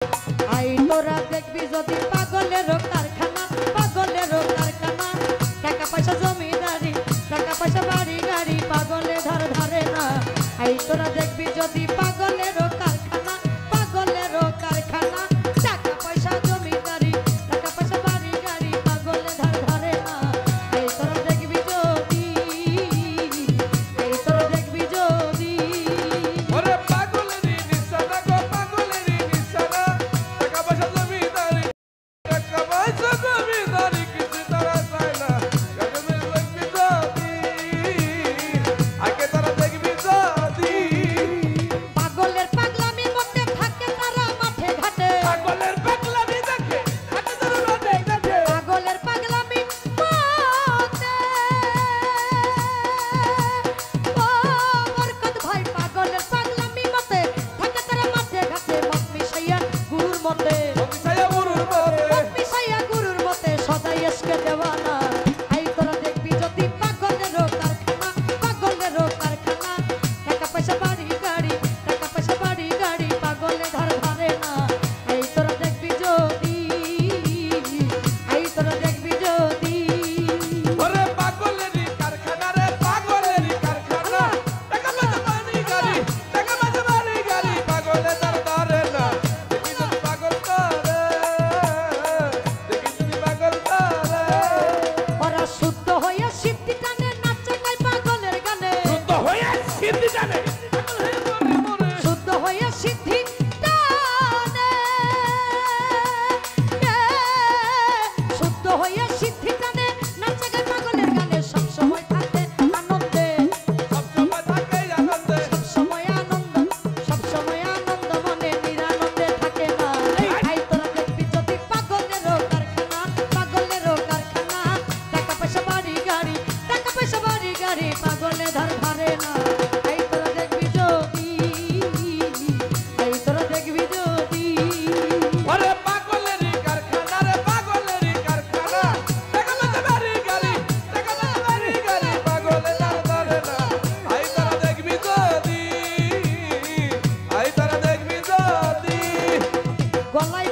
I তোরা দেখবি যদি পাগলেরও কারখানা, পাগলেরও কারখানা। টাকা পয়সা জমিদারি, টাকা পয়সা বাড়ি গাড়ি, পাগলে ধার ধারে না। আই তোরা দেখবি যদি পাগলেরও কারখানা, পাগলেরও কারখানা। টাকা পয়সা জমিদারি, টাকা পয়সা বাড়ি গাড়ি, পাগলে ধার ধারে না। আই তোরা দেখবি যদি, আই তোরা দেখবি যদি। ওরে পাগলেরই নিশানা গো, পাগলেরই নিশানা। টাকা পয়সা জমিদারি, টাকা পয়সা জমিদারি, কিছু তারা চায় না। গাজনের দেখবি যদি, আগে তারা দেখবি যদি। পাগলের পাগলামির মধ্যে থাকে তারা মাঠে ঘাটে, পাগলের পাগলামি দেখে থাকে তারা মাঠে ঘাটে। পাগলের পাগলামি মধ্যে ও বরকত ভাই, পাগলের পাগলামি মধ্যে থাকে তারা মাঠে ঘাটে। মত মিশাইয়া গুরুর মতে, মিশাইয়া গুরুর মতে, মত মিশাইয়া গুরুর মতে সদাই এসকে দেওয়ানা। আই তোরা দেখবি যদি পাগলেরও কারখানা, পাগলেরও কারখানা। টাকা পয়সা বাড়ি গাড়ি, টাকা পয়সা বাড়ি গাড়ি, পাগলে ধার ধারে না। আই তোরা দেখবি যদি, আই তোরা দেখবি যদি। ওরে পাগলেরই কারখানা রে, পাগলেরই কারখানা। টাকা পয়সা বাড়ি গাড়ি, টাকা পয়সা বাড়ি গাড়ি, পাগলে তার ধরে না। দেখি যদি পাগল করে, দেখি যদি পাগল করে। ওরা শুদ্ধ হয়ে সিদ্ধি টানে, নাচে গায় পাগলের গানে। শুদ্ধ হয়ে সিদ্ধি জানে, পাগল হয়ে মরে মরে। শুদ্ধ হয়ে সিদ্ধি টানে, শুদ্ধ হয়ে সিদ্ধি টানে, নাচে গায় পাগলের গানে। সবসময় থাকে আনন্দে, সবসময় থাকে আনন্দে, সবসময় আনন্দ, সবসময় আনন্দ মনে, নিরানন্দে থাকে না। আই তোরা দেখবি যদি পাগলেরও কারখানা, পাগলেরও কারখানা। টাকা পয়সা বাড়ি গাড়ি, টাকা পয়সা বাড়ি গাড়ি, পাগলে ধার ধারে না। আই তোরা দেখবি যদি, আই তোরা দেখবি যদি। ওরে পাগলেরই কারখানা রে, পাগলেরই কারখানা। টাকা পয়সা বাড়ি গাড়ি, টাকা পয়সা বাড়ি গাড়ি, পাগলে তার ধরে না। আই তারা দেখবি যদি, আই তারা দেখবি যদি। গলায়